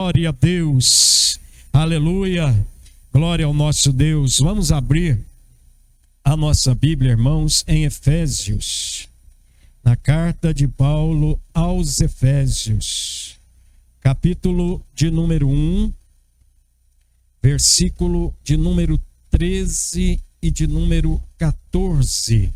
Glória a Deus, aleluia, glória ao nosso Deus. Vamos abrir a nossa Bíblia, irmãos, em Efésios, na carta de Paulo aos Efésios, capítulo de número 1, versículo de número 13 e de número 14.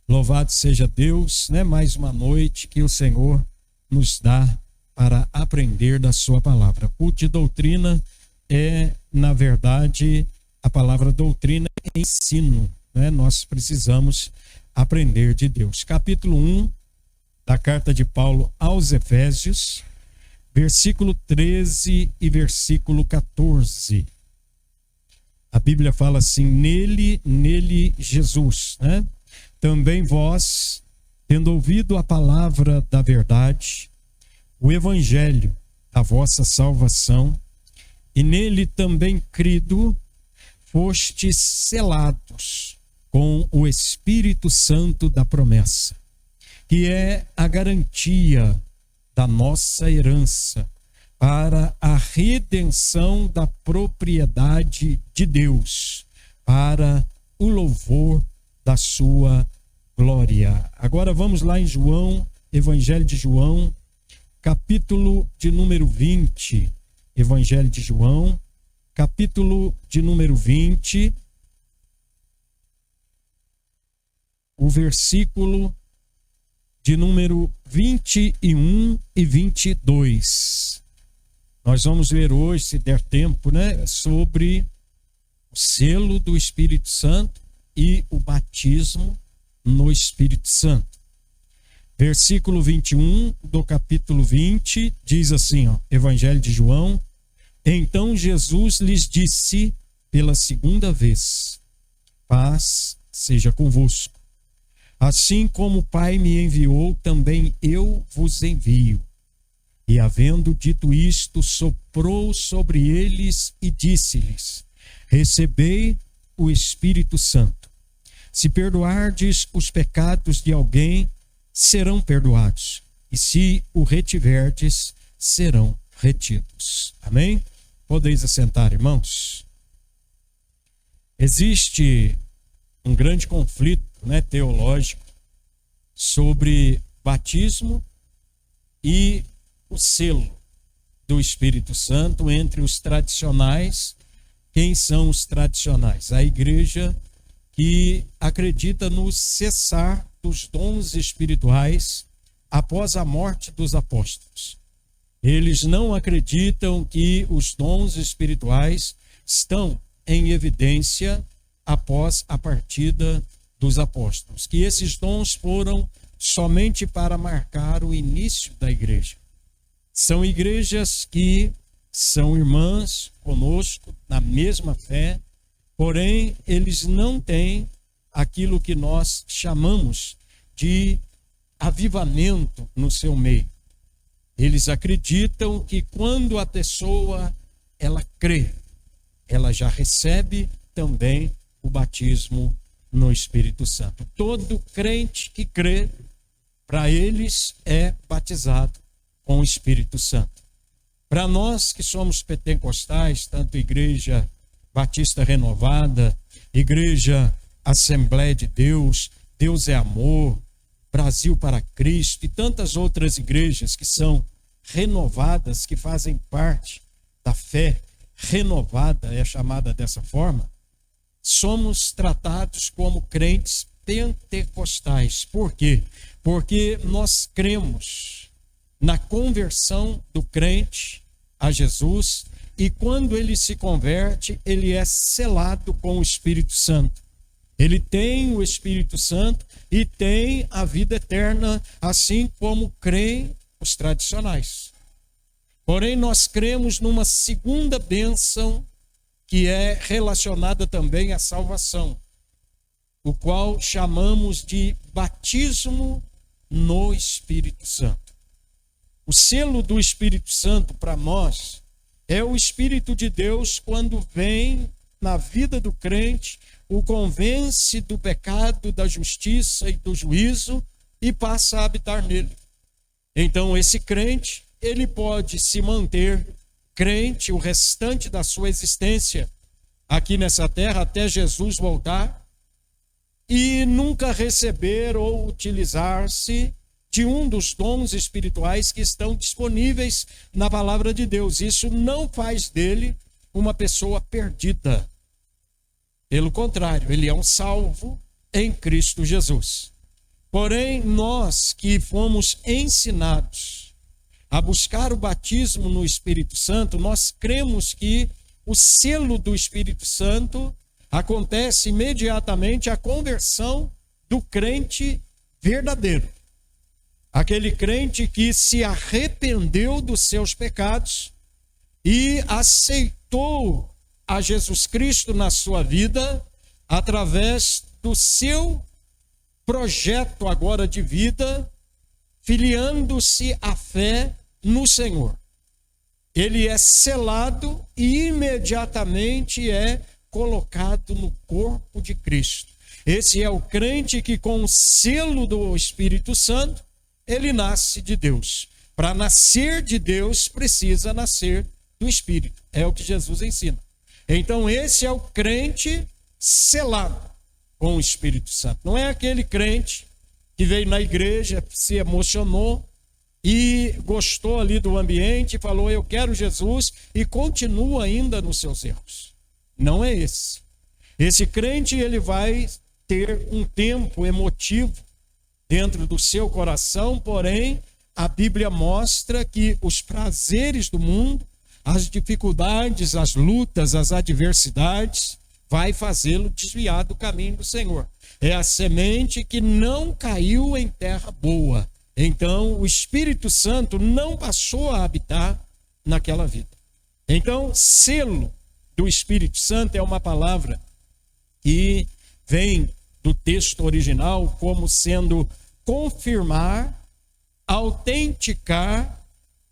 Louvado seja Deus, né? Mais uma noite que o Senhor nos dá para aprender da sua palavra. Culto de doutrina é, na verdade, a palavra doutrina é ensino, né? Nós precisamos aprender de Deus. Capítulo 1 da carta de Paulo aos Efésios, versículo 13 e versículo 14. A Bíblia fala assim: nele Jesus, né? Também vós, tendo ouvido a palavra da verdade, o evangelho da vossa salvação, e nele também crido, fostes selados com o Espírito Santo da promessa, que é a garantia da nossa herança para a redenção da propriedade de Deus, para o louvor da sua glória. Agora vamos lá em João, Evangelho de João, capítulo de número 20. Evangelho de João, capítulo de número 20, o versículo de número 21 e 22. Nós vamos ver hoje, se der tempo, né, sobre o selo do Espírito Santo e o batismo no Espírito Santo. Versículo 21 do capítulo 20 diz assim, Evangelho de João: Então Jesus lhes disse pela segunda vez: Paz seja convosco. Assim como o Pai me enviou, também eu vos envio. E havendo dito isto, soprou sobre eles e disse-lhes: Recebei o Espírito Santo. Se perdoardes os pecados de alguém, serão perdoados. E se o retiverdes, serão retidos. Amém? Podeis assentar, irmãos. Existe um grande conflito, né, teológico sobre batismo e o selo do Espírito Santo entre os tradicionais. Quem são os tradicionais? A igreja que acredita no cessar dos dons espirituais após a morte dos apóstolos. Eles não acreditam que os dons espirituais estão em evidência após a partida dos apóstolos, que esses dons foram somente para marcar o início da igreja. São igrejas que são irmãs conosco na mesma fé, porém eles não têm aquilo que nós chamamos de avivamento no seu meio. Eles acreditam que quando a pessoa ela crê, ela já recebe também o batismo no Espírito Santo. Todo crente que crê, para eles é batizado com o Espírito Santo. Para nós que somos pentecostais, tanto Igreja Batista Renovada, Igreja Assembleia de Deus, Deus é Amor, Brasil para Cristo e tantas outras igrejas que são renovadas, que fazem parte da fé renovada, é chamada dessa forma, somos tratados como crentes pentecostais. Por quê? Porque nós cremos na conversão do crente a Jesus, e quando ele se converte, ele é selado com o Espírito Santo. Ele tem o Espírito Santo e tem a vida eterna, assim como creem os tradicionais. Porém, nós cremos numa segunda bênção que é relacionada também à salvação, o qual chamamos de batismo no Espírito Santo. O selo do Espírito Santo para nós é o Espírito de Deus quando vem na vida do crente, o convence do pecado, da justiça e do juízo e passa a habitar nele. Então esse crente, ele pode se manter crente o restante da sua existência aqui nessa terra, até Jesus voltar, e nunca receber ou utilizar-se de um dos dons espirituais que estão disponíveis na palavra de Deus. Isso não faz dele uma pessoa perdida. Pelo contrário, ele é um salvo em Cristo Jesus. Porém, nós que fomos ensinados a buscar o batismo no Espírito Santo, nós cremos que o selo do Espírito Santo acontece imediatamente a conversão do crente verdadeiro. Aquele crente que se arrependeu dos seus pecados e aceitou a Jesus Cristo na sua vida através do seu projeto agora de vida, filiando-se à fé no Senhor. Ele é selado e imediatamente é colocado no corpo de Cristo. Esse é o crente que, com o selo do Espírito Santo, ele nasce de Deus. Para nascer de Deus, precisa nascer do Espírito. É o que Jesus ensina. Então, esse é o crente selado com o Espírito Santo. Não é aquele crente que veio na igreja, se emocionou e gostou ali do ambiente e falou, eu quero Jesus, e continua ainda nos seus erros. Não é esse. Esse crente, ele vai ter um tempo emotivo dentro do seu coração, porém, a Bíblia mostra que os prazeres do mundo, as dificuldades, as lutas, as adversidades, vai fazê-lo desviar do caminho do Senhor. É a semente que não caiu em terra boa. Então, o Espírito Santo não passou a habitar naquela vida. Então, selo do Espírito Santo é uma palavra que vem do texto original como sendo confirmar, autenticar,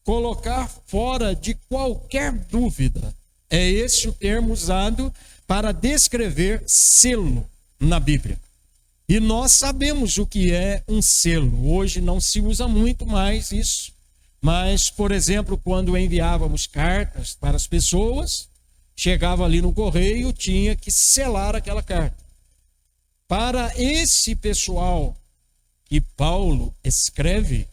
colocar fora de qualquer dúvida. É esse o termo usado para descrever selo na Bíblia. E nós sabemos o que é um selo. Hoje não se usa muito mais isso. Mas, por exemplo, quando enviávamos cartas para as pessoas, chegava ali no correio, tinha que selar aquela carta. Para esse pessoal que Paulo escreve,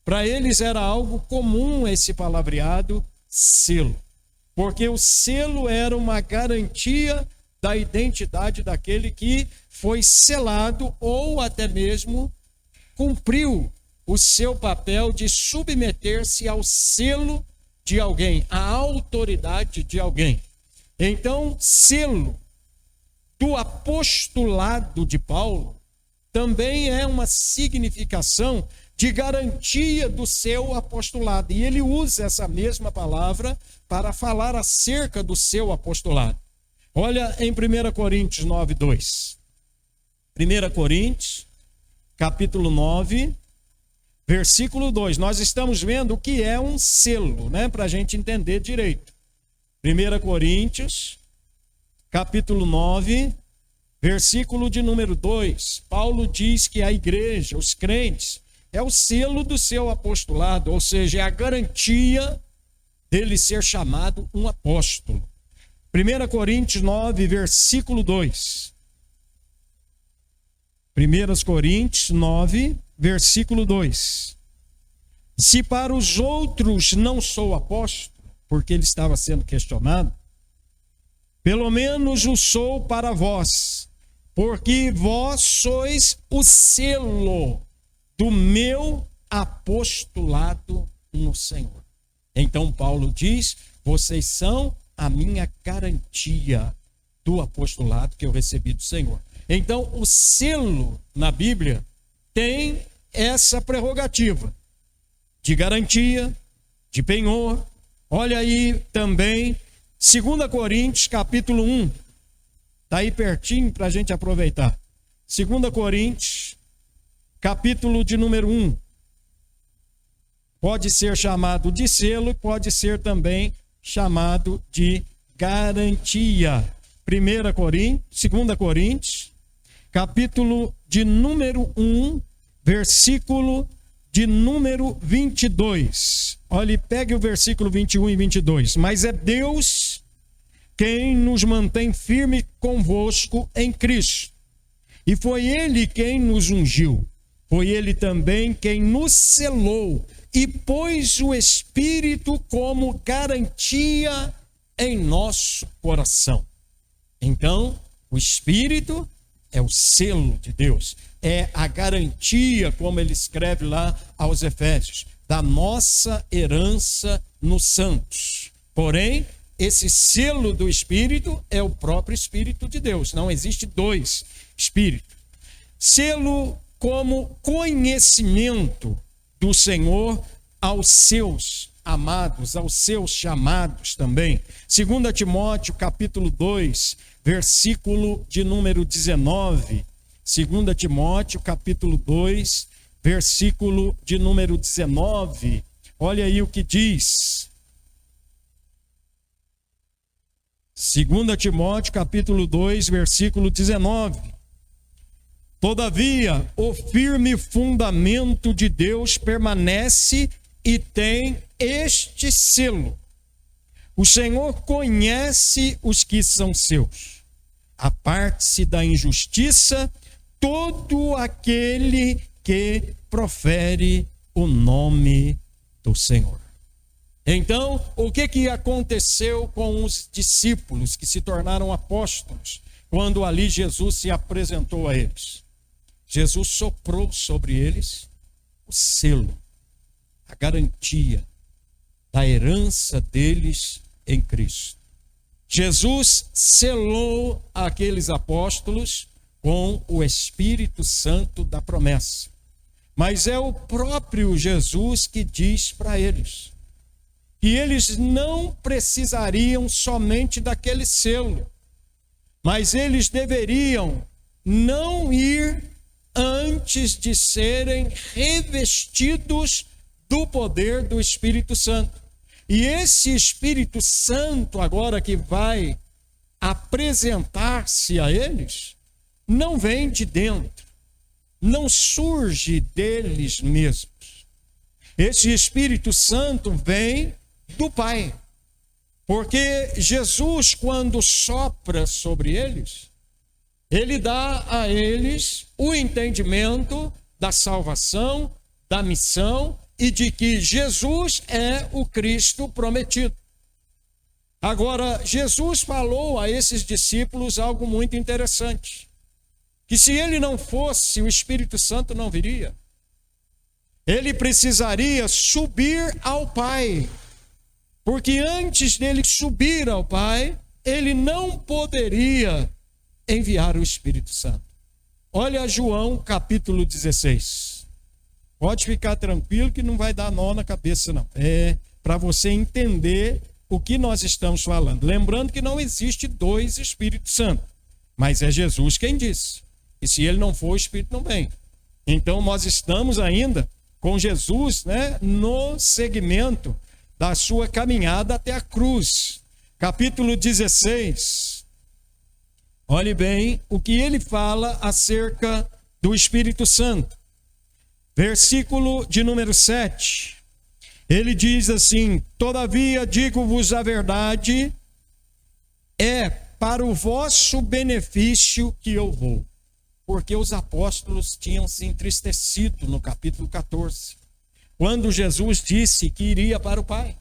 para eles era algo comum esse palavreado selo. Porque o selo era uma garantia da identidade daquele que foi selado ou até mesmo cumpriu o seu papel de submeter-se ao selo de alguém, à autoridade de alguém. Então, selo do apostolado de Paulo também é uma significação de garantia do seu apostolado. E ele usa essa mesma palavra para falar acerca do seu apostolado. Olha em 1 Coríntios 9:2. 1 Coríntios, capítulo 9, versículo 2. Nós estamos vendo o que é um selo, né? Para a gente entender direito. 1 Coríntios, capítulo 9, versículo de número 2. Paulo diz que a igreja, os crentes, é o selo do seu apostolado, ou seja, é a garantia dele ser chamado um apóstolo. 1 Coríntios 9, versículo 2. 1 Coríntios 9, versículo 2. Se para os outros não sou apóstolo, porque ele estava sendo questionado, pelo menos o sou para vós, porque vós sois o selo do meu apostolado no Senhor. Então Paulo diz, vocês são a minha garantia do apostolado que eu recebi do Senhor. Então o selo na Bíblia tem essa prerrogativa de garantia, de penhor. Olha aí também 2 Coríntios capítulo 1, está aí pertinho para a gente aproveitar. 2 Coríntios capítulo de número 1. Pode ser chamado de selo, pode ser também chamado de garantia. 2 Coríntios, capítulo de número 1, versículo de número 22. Olhe, pegue o versículo 21 e 22. Mas é Deus quem nos mantém firme convosco em Cristo. E foi Ele quem nos ungiu. Foi Ele também quem nos selou e pôs o Espírito como garantia em nosso coração. Então, o Espírito é o selo de Deus, é a garantia, como ele escreve lá aos Efésios, da nossa herança nos santos. Porém, esse selo do Espírito é o próprio Espírito de Deus, não existe dois Espíritos. Selo como conhecimento do Senhor aos seus amados, aos seus chamados também. 2 Timóteo capítulo 2, versículo de número 19. 2 Timóteo capítulo 2, versículo de número 19. Olha aí o que diz. 2 Timóteo capítulo 2, versículo 19. Todavia, o firme fundamento de Deus permanece e tem este selo: o Senhor conhece os que são seus. Aparte-se da injustiça todo aquele que profere o nome do Senhor. Então, o que aconteceu com os discípulos que se tornaram apóstolos, quando ali Jesus se apresentou a eles? Jesus soprou sobre eles o selo, a garantia da herança deles em Cristo. Jesus selou aqueles apóstolos com o Espírito Santo da promessa. Mas é o próprio Jesus que diz para eles que eles não precisariam somente daquele selo, mas eles deveriam não ir antes de serem revestidos do poder do Espírito Santo. E esse Espírito Santo, agora que vai apresentar-se a eles, não vem de dentro, não surge deles mesmos. Esse Espírito Santo vem do Pai. Porque Jesus, quando sopra sobre eles, ele dá a eles o entendimento da salvação, da missão e de que Jesus é o Cristo prometido. Agora, Jesus falou a esses discípulos algo muito interessante, que se ele não fosse, o Espírito Santo não viria. Ele precisaria subir ao Pai, porque antes dele subir ao Pai, ele não poderia enviar o Espírito Santo. Olha João capítulo 16. Pode ficar tranquilo que não vai dar nó na cabeça não. É para você entender o que nós estamos falando. Lembrando que não existe dois Espíritos Santos, mas é Jesus quem disse. E se ele não for, o Espírito não vem. Então nós estamos ainda com Jesus, no segmento da sua caminhada até a cruz. Capítulo 16. Olhe bem o que ele fala acerca do Espírito Santo. Versículo de número 7. Ele diz assim: todavia digo-vos a verdade, é para o vosso benefício que eu vou. Porque os apóstolos tinham se entristecido no capítulo 14, quando Jesus disse que iria para o Pai.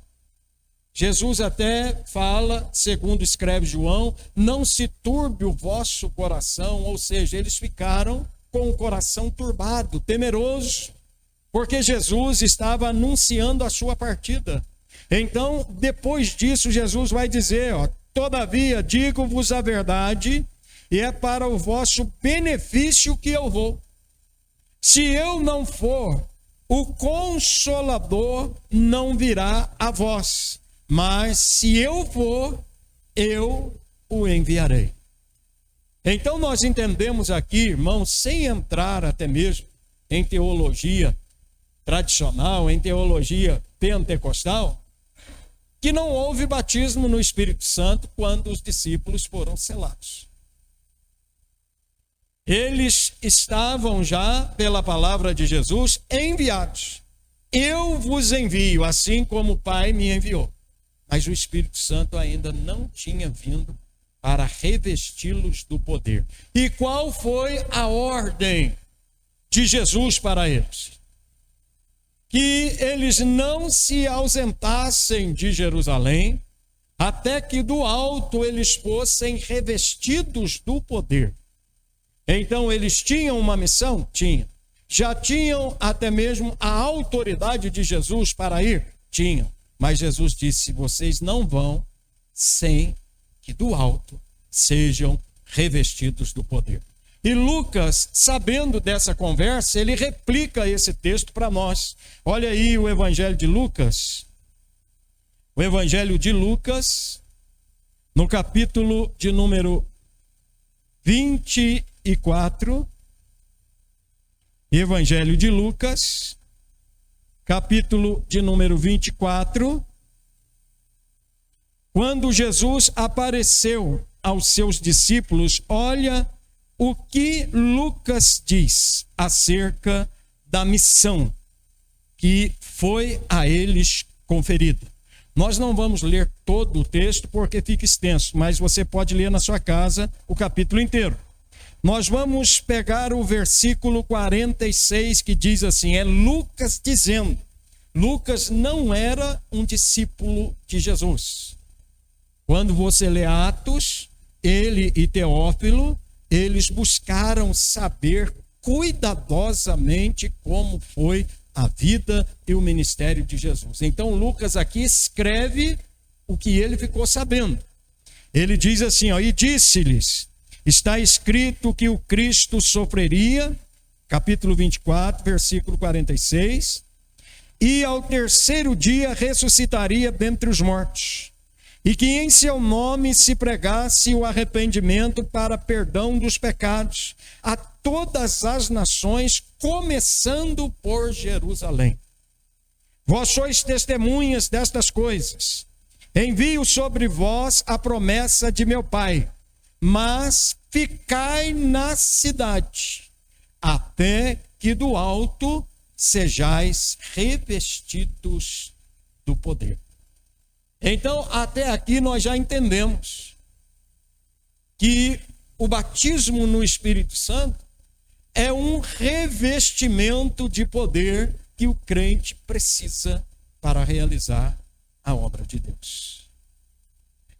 Jesus até fala, segundo escreve João, não se turbe o vosso coração, ou seja, eles ficaram com o coração turbado, temeroso, porque Jesus estava anunciando a sua partida. Então, depois disso, Jesus vai dizer, todavia digo-vos a verdade, e é para o vosso benefício que eu vou. Se eu não for, o Consolador não virá a vós. Mas se eu for, eu o enviarei. Então nós entendemos aqui, irmãos, sem entrar até mesmo em teologia tradicional, em teologia pentecostal, que não houve batismo no Espírito Santo quando os discípulos foram selados. Eles estavam já, pela palavra de Jesus, enviados. eu vos envio, assim como o Pai me enviou. Mas o Espírito Santo ainda não tinha vindo para revesti-los do poder. E qual foi a ordem de Jesus para eles? Que eles não se ausentassem de Jerusalém, até que do alto eles fossem revestidos do poder. Então eles tinham uma missão? Tinham. Já tinham até mesmo a autoridade de Jesus para ir? Tinham. Mas Jesus disse: vocês não vão sem que do alto sejam revestidos do poder. E Lucas, sabendo dessa conversa, ele replica esse texto para nós. Olha aí o Evangelho de Lucas. O Evangelho de Lucas, no capítulo de número 24. Evangelho de Lucas, capítulo de número 24. Quando Jesus apareceu aos seus discípulos, olha o que Lucas diz acerca da missão que foi a eles conferida. Nós não vamos ler todo o texto porque fica extenso, mas você pode ler na sua casa o capítulo inteiro. Nós vamos pegar o versículo 46 que diz assim, é Lucas dizendo. Lucas não era um discípulo de Jesus. Quando você lê Atos, ele e Teófilo, eles buscaram saber cuidadosamente como foi a vida e o ministério de Jesus. Então Lucas aqui escreve o que ele ficou sabendo. Ele diz assim, ó, e disse-lhes, está escrito que o Cristo sofreria, capítulo 24, versículo 46, e ao terceiro dia ressuscitaria dentre os mortos, e que em seu nome se pregasse o arrependimento para perdão dos pecados a todas as nações, começando por Jerusalém. Vós sois testemunhas destas coisas. Envio sobre vós a promessa de meu Pai, mas ficai na cidade, até que do alto sejais revestidos do poder. Então, até aqui nós já entendemos que o batismo no Espírito Santo é um revestimento de poder que o crente precisa para realizar a obra de Deus.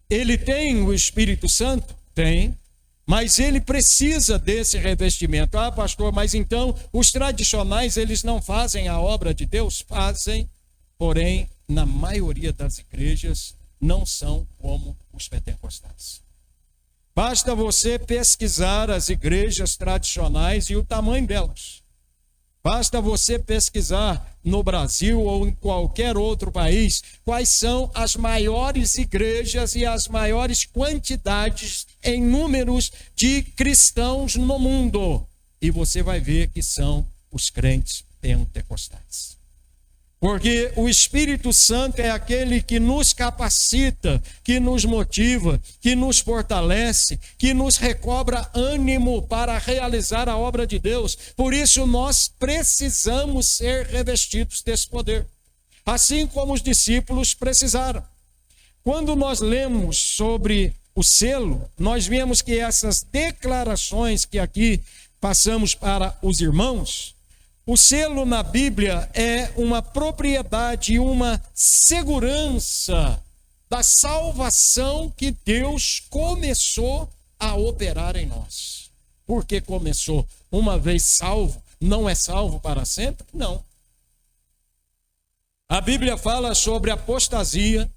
Ele tem o Espírito Santo? Tem, mas ele precisa desse revestimento. Ah, pastor, mas então os tradicionais, eles não fazem a obra de Deus? Fazem, porém, na maioria das igrejas, não são como os pentecostais. Basta você pesquisar as igrejas tradicionais e o tamanho delas. Basta você pesquisar no Brasil ou em qualquer outro país quais são as maiores igrejas e as maiores quantidades em números de cristãos no mundo. E você vai ver que são os crentes pentecostais. Porque o Espírito Santo é aquele que nos capacita, que nos motiva, que nos fortalece, que nos recobra ânimo para realizar a obra de Deus. Por isso nós precisamos ser revestidos desse poder, assim como os discípulos precisaram. Quando nós lemos sobre o selo, nós vemos que essas declarações que aqui passamos para os irmãos, o selo na Bíblia é uma propriedade, uma segurança da salvação que Deus começou a operar em nós. Por que começou? Uma vez salvo, não é salvo para sempre? Não. A Bíblia fala sobre apostasia,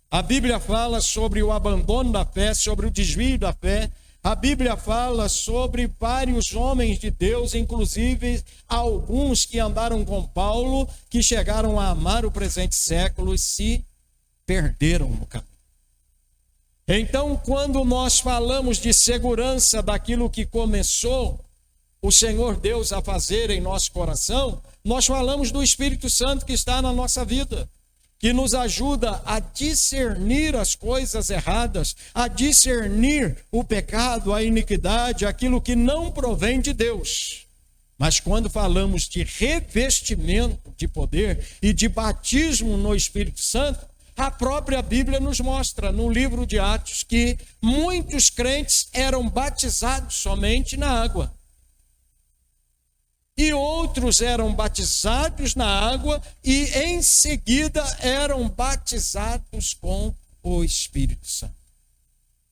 a Bíblia fala sobre o abandono da fé, sobre o desvio da fé. A Bíblia fala sobre vários homens de Deus, inclusive alguns que andaram com Paulo, que chegaram a amar o presente século e se perderam no caminho. Então, quando nós falamos de segurança daquilo que começou o Senhor Deus a fazer em nosso coração, nós falamos do Espírito Santo que está na nossa vida, que nos ajuda a discernir as coisas erradas, a discernir o pecado, a iniquidade, aquilo que não provém de Deus. Mas quando falamos de revestimento de poder e de batismo no Espírito Santo, a própria Bíblia nos mostra no livro de Atos que muitos crentes eram batizados somente na água. E outros eram batizados na água e em seguida eram batizados com o Espírito Santo.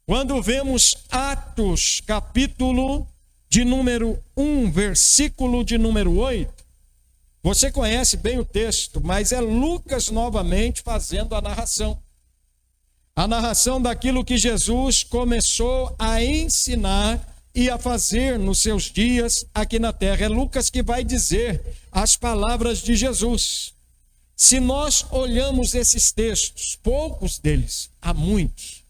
Quando vemos Atos, capítulo de número 1, versículo de número 8, você conhece bem o texto, mas é Lucas novamente fazendo a narração. A narração daquilo que Jesus começou a ensinar e a fazer nos seus dias aqui na terra. É Lucas que vai dizer as palavras de Jesus. Se nós olhamos esses textos, poucos deles, há muitos,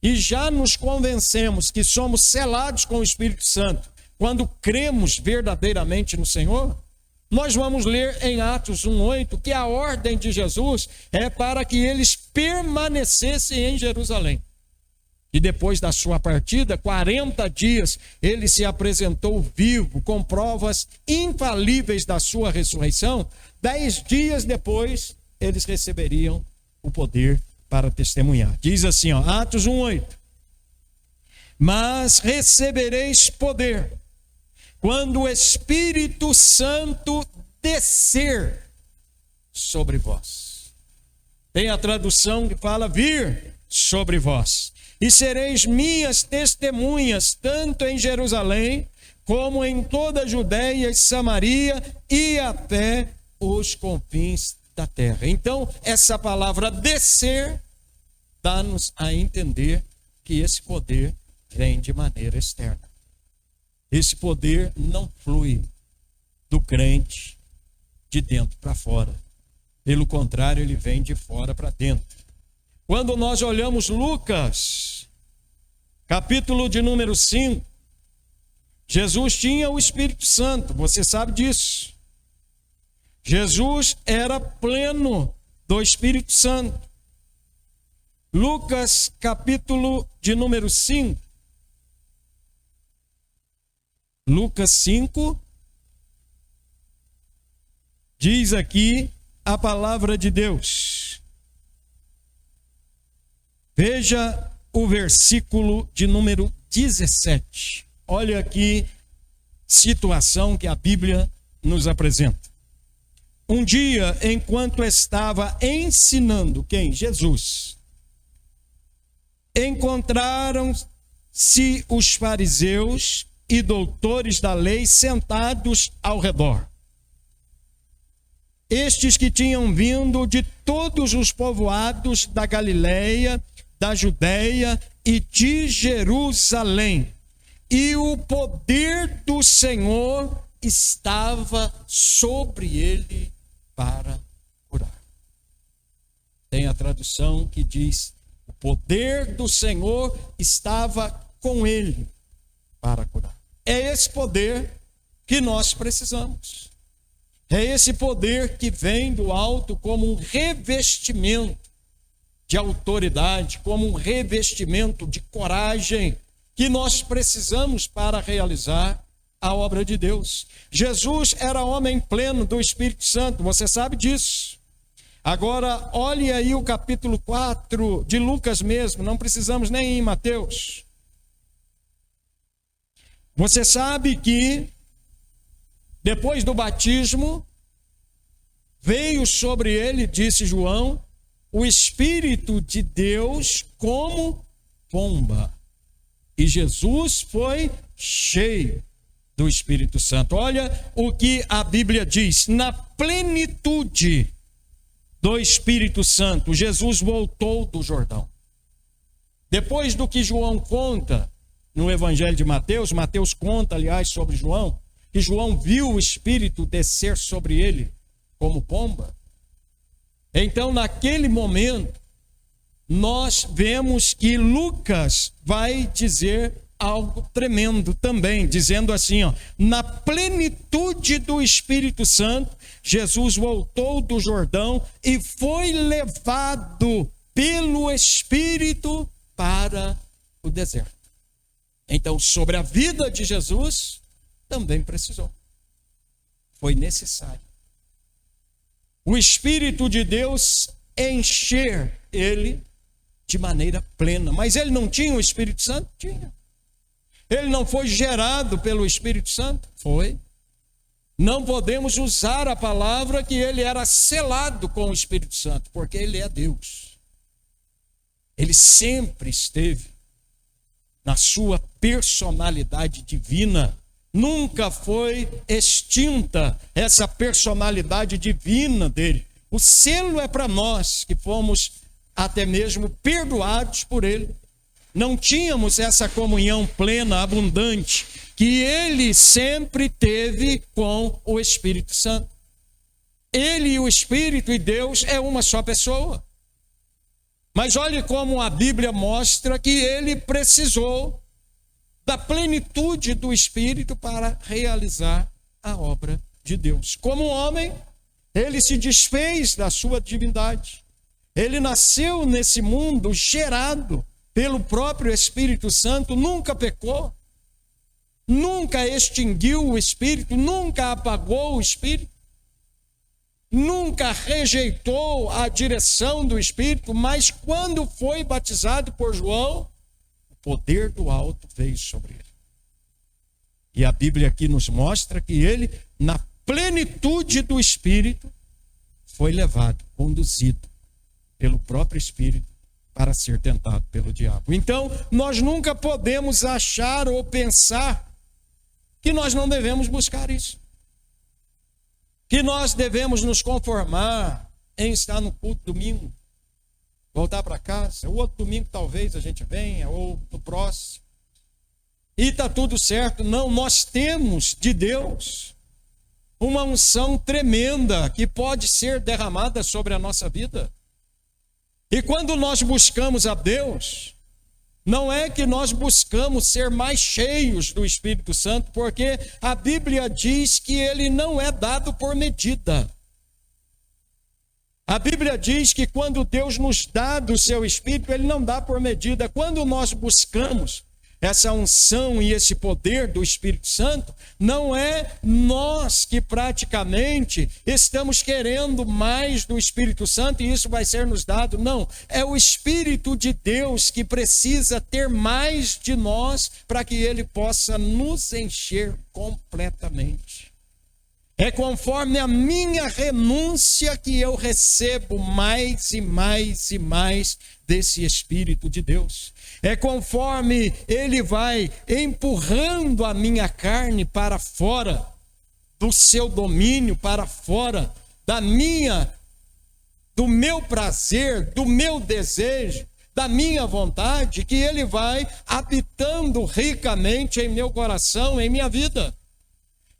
e já nos convencemos que somos selados com o Espírito Santo quando cremos verdadeiramente no Senhor, nós vamos ler em Atos 1:8 que a ordem de Jesus é para que eles permanecessem em Jerusalém. E depois da sua partida, 40 dias, ele se apresentou vivo, com provas infalíveis da sua ressurreição. 10 dias depois, eles receberiam o poder para testemunhar. Diz assim, Atos 1:8. Mas recebereis poder quando o Espírito Santo descer sobre vós. Tem a tradução que fala vir sobre vós. E sereis minhas testemunhas, tanto em Jerusalém, como em toda a Judeia e Samaria, e até os confins da terra. Então, essa palavra descer, dá-nos a entender que esse poder vem de maneira externa. Esse poder não flui do crente de dentro para fora. Pelo contrário, ele vem de fora para dentro. Quando nós olhamos Lucas, capítulo de número 5, Jesus tinha o Espírito Santo, você sabe disso. Jesus era pleno do Espírito Santo. Lucas, capítulo de número 5. Lucas 5, diz aqui a palavra de Deus. Veja o versículo de número 17. Olha aqui situação que a Bíblia nos apresenta. Um dia, enquanto estava ensinando quem? Jesus. Encontraram-se os fariseus e doutores da lei sentados ao redor. Estes que tinham vindo de todos os povoados da Galileia, da Judeia e de Jerusalém. E o poder do Senhor estava sobre ele para curar. Tem a tradução que diz: o poder do Senhor estava com ele para curar. É esse poder que nós precisamos. É esse poder que vem do alto como um revestimento de autoridade, como um revestimento de coragem que nós precisamos para realizar a obra de Deus. Jesus era homem pleno do Espírito Santo, você sabe disso. Agora, olhe aí o capítulo 4 de Lucas mesmo, não precisamos nem ir em Mateus. Você sabe que depois do batismo, veio sobre ele, disse João, o Espírito de Deus como pomba. E Jesus foi cheio do Espírito Santo. Olha o que a Bíblia diz. Na plenitude do Espírito Santo, Jesus voltou do Jordão. Depois do que João conta no Evangelho de Mateus, Mateus conta, aliás, sobre João, que João viu o Espírito descer sobre ele como pomba. Então, naquele momento, nós vemos que Lucas vai dizer algo tremendo também, dizendo assim, na plenitude do Espírito Santo, Jesus voltou do Jordão e foi levado pelo Espírito para o deserto. Então, sobre a vida de Jesus, também precisou. foi necessário o Espírito de Deus encher ele de maneira plena. Mas ele não tinha o Espírito Santo? Tinha. Ele não foi gerado pelo Espírito Santo? Foi. Não podemos usar a palavra que ele era selado com o Espírito Santo, porque ele é Deus. Ele sempre esteve na sua personalidade divina. Nunca foi extinta essa personalidade divina dele. O selo é para nós que fomos até mesmo perdoados por ele. Não tínhamos essa comunhão plena, abundante, que ele sempre teve com o Espírito Santo. Ele e o Espírito e Deus é uma só pessoa. Mas olhe como a Bíblia mostra que ele precisou da plenitude do Espírito para realizar a obra de Deus. Como homem, ele se desfez da sua divindade. Ele nasceu nesse mundo gerado pelo próprio Espírito Santo, nunca pecou, nunca extinguiu o Espírito, nunca apagou o Espírito, nunca rejeitou a direção do Espírito, mas quando foi batizado por João, o poder do alto veio sobre ele. E a Bíblia aqui nos mostra que ele, na plenitude do Espírito, foi levado, conduzido pelo próprio Espírito para ser tentado pelo diabo. Então, nós nunca podemos achar ou pensar que nós não devemos buscar isso. Que nós devemos nos conformar em estar no culto domingo, voltar para casa, o outro domingo talvez a gente venha, ou no próximo, e está tudo certo. Não, nós temos de Deus uma unção tremenda que pode ser derramada sobre a nossa vida. E quando nós buscamos a Deus, não é que nós buscamos ser mais cheios do Espírito Santo, porque a Bíblia diz que ele não é dado por medida. A Bíblia diz que quando Deus nos dá do seu Espírito, ele não dá por medida. Quando nós buscamos essa unção e esse poder do Espírito Santo, não é nós que praticamente estamos querendo mais do Espírito Santo e isso vai ser nos dado. Não, é o Espírito de Deus que precisa ter mais de nós para que ele possa nos encher completamente. É conforme a minha renúncia que eu recebo mais e mais e mais desse Espírito de Deus. É conforme ele vai empurrando a minha carne para fora do seu domínio, para fora do meu prazer, do meu desejo, da minha vontade, que ele vai habitando ricamente em meu coração, em minha vida.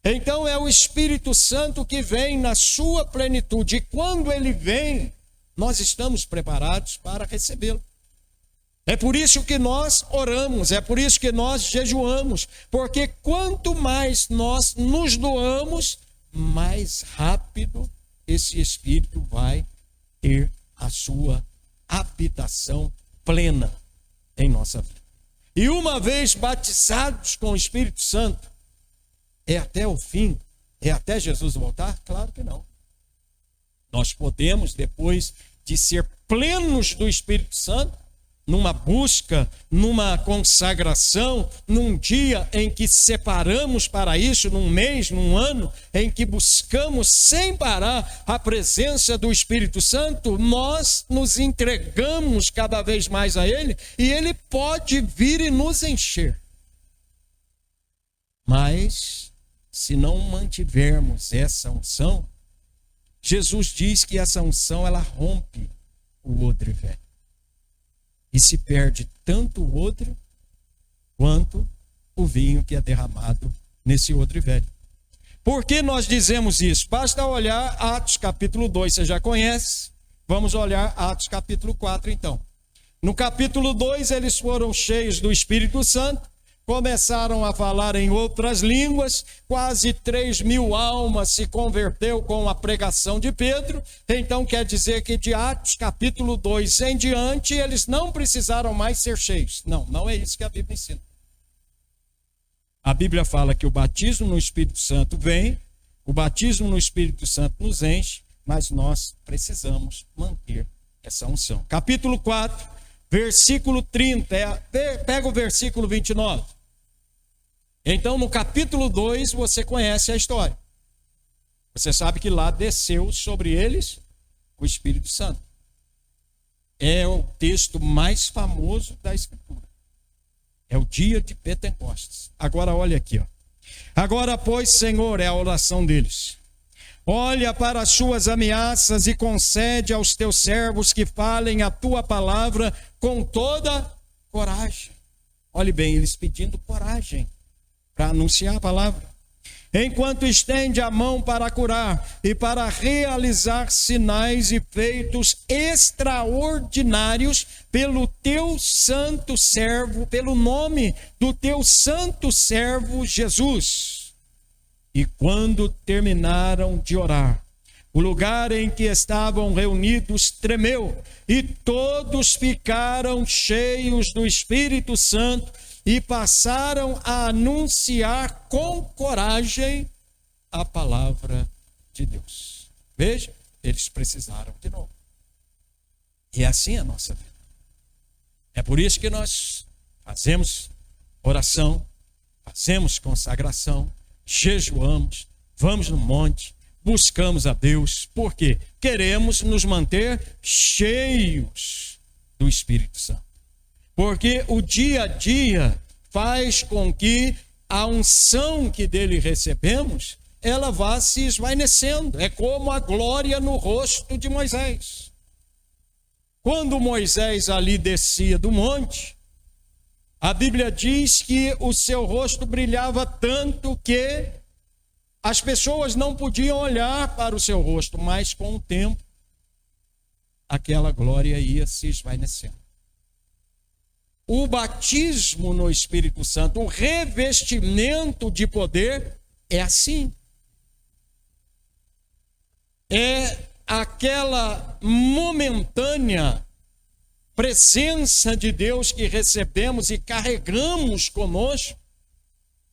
Então é o Espírito Santo que vem na sua plenitude. E quando ele vem, nós estamos preparados para recebê-lo. É por isso que nós oramos, é por isso que nós jejuamos. Porque quanto mais nós nos doamos, mais rápido esse Espírito vai ter a sua habitação plena em nossa vida. E uma vez batizados com o Espírito Santo, é até o fim? É até Jesus voltar? Claro que não. Nós podemos, depois de ser plenos do Espírito Santo, numa busca, numa consagração, num dia em que separamos para isso, num mês, num ano, em que buscamos sem parar a presença do Espírito Santo, nós nos entregamos cada vez mais a Ele e Ele pode vir e nos encher. Mas, se não mantivermos essa unção, Jesus diz que essa unção ela rompe o odre velho. E se perde tanto o odre quanto o vinho que é derramado nesse odre velho. Por que nós dizemos isso? Basta olhar Atos capítulo 2, você já conhece. Vamos olhar Atos capítulo 4 então. No capítulo 2 eles foram cheios do Espírito Santo. Começaram a falar em outras línguas, quase 3.000 almas se converteu com a pregação de Pedro. Então quer dizer que de Atos capítulo 2 em diante, eles não precisaram mais ser cheios. Não, não é isso que a Bíblia ensina. A Bíblia fala que o batismo no Espírito Santo vem O batismo no Espírito Santo nos enche, mas nós precisamos manter essa unção. Capítulo 4, versículo 30. Pega o versículo 29. Então, no capítulo 2, você conhece a história. Você sabe que lá desceu sobre eles o Espírito Santo. É o texto mais famoso da Escritura. É o dia de Pentecostes. Agora olha aqui, ó. Agora, pois, Senhor, é a oração deles. Olha para as suas ameaças e concede aos teus servos que falem a tua palavra com toda coragem. Olhe bem, eles pedindo coragem para anunciar a palavra. Enquanto estende a mão para curar e para realizar sinais e feitos extraordinários pelo teu santo servo, pelo nome do teu santo servo Jesus. E quando terminaram de orar, o lugar em que estavam reunidos tremeu e todos ficaram cheios do Espírito Santo e passaram a anunciar com coragem a palavra de Deus. Veja, eles precisaram de novo. E é assim a nossa vida. É por isso que nós fazemos oração, fazemos consagração, jejuamos, vamos no monte, buscamos a Deus, porque queremos nos manter cheios do Espírito Santo. Porque o dia a dia faz com que a unção que dele recebemos, ela vá se esvaecendo. É como a glória no rosto de Moisés. Quando Moisés ali descia do monte, a Bíblia diz que o seu rosto brilhava tanto que as pessoas não podiam olhar para o seu rosto, mas com o tempo, aquela glória ia se esvaecendo. O batismo no Espírito Santo, o revestimento de poder é assim. É aquela momentânea presença de Deus que recebemos e carregamos conosco,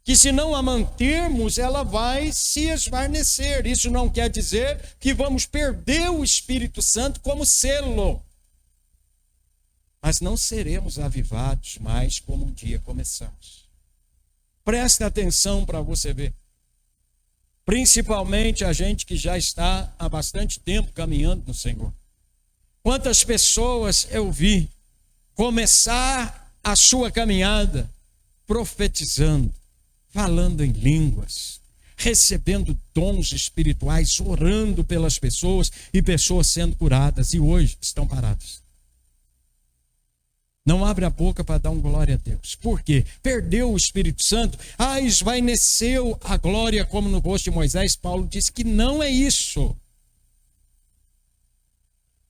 que se não a mantermos, ela vai se esvaecer. Isso não quer dizer que vamos perder o Espírito Santo como selo. Mas não seremos avivados mais como um dia começamos. Preste atenção para você ver. Principalmente a gente que já está há bastante tempo caminhando no Senhor. Quantas pessoas eu vi começar a sua caminhada profetizando, falando em línguas, recebendo dons espirituais, orando pelas pessoas e pessoas sendo curadas, e hoje estão paradas. Não abre a boca para dar um glória a Deus. Por quê? Perdeu o Espírito Santo. Esvaeceu a glória como no rosto de Moisés. Paulo disse que não é isso.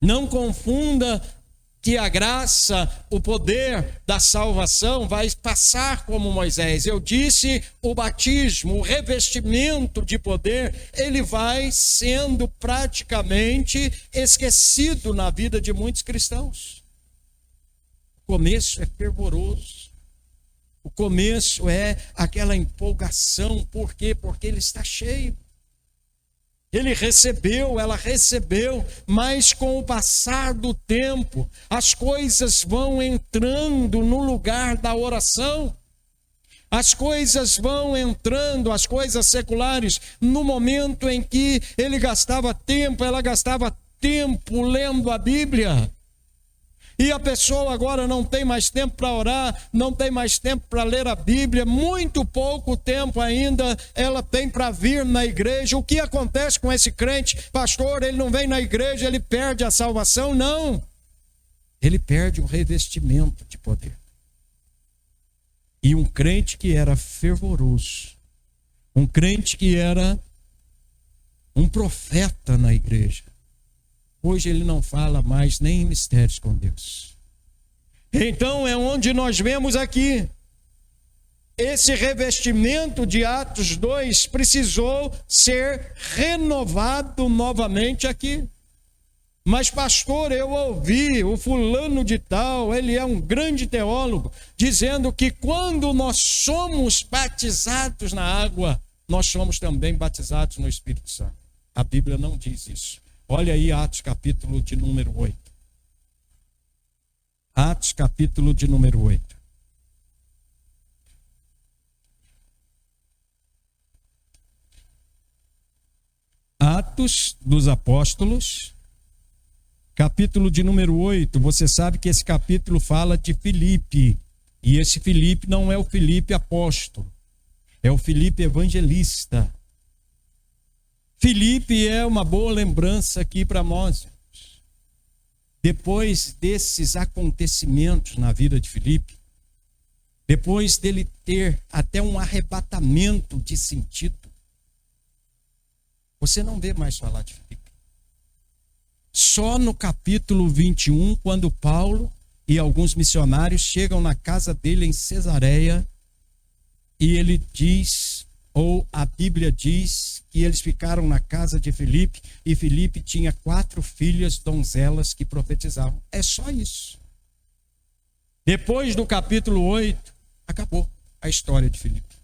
Não confunda que a graça, o poder da salvação vai passar como Moisés. Eu disse, o batismo, o revestimento de poder, ele vai sendo praticamente esquecido na vida de muitos cristãos. O começo é fervoroso. O começo é aquela empolgação. Por quê? Porque ele está cheio. Ele recebeu, ela recebeu, mas com o passar do tempo, as coisas vão entrando no lugar da oração. As coisas vão entrando, as coisas seculares, no momento em que ele gastava tempo, ela gastava tempo lendo a Bíblia. E a pessoa agora não tem mais tempo para orar, não tem mais tempo para ler a Bíblia, muito pouco tempo ainda ela tem para vir na igreja. O que acontece com esse crente? Pastor, ele não vem na igreja, ele perde a salvação? Não. Ele perde o revestimento de poder. E um crente que era fervoroso, um crente que era um profeta na igreja, hoje ele não fala mais nem em mistérios com Deus. Então é onde nós vemos aqui. Esse revestimento de Atos 2 precisou ser renovado novamente aqui. Mas pastor, eu ouvi o fulano de tal, ele é um grande teólogo, dizendo que quando nós somos batizados na água, nós somos também batizados no Espírito Santo. A Bíblia não diz isso. Olha aí Atos capítulo de número 8. Atos capítulo de número 8. Atos dos Apóstolos, capítulo de número 8. Você sabe que esse capítulo fala de Filipe. E esse Filipe não é o Filipe apóstolo, é o Filipe evangelista. Filipe é uma boa lembrança aqui para nós. Depois desses acontecimentos na vida de Filipe, depois dele ter até um arrebatamento de sentido, você não vê mais falar de Filipe. Só no capítulo 21, quando Paulo e alguns missionários chegam na casa dele em Cesareia, e ele diz, ou a Bíblia diz, que eles ficaram na casa de Filipe, e Filipe tinha 4 filhas donzelas que profetizavam. É só isso. Depois do capítulo 8, acabou a história de Filipe.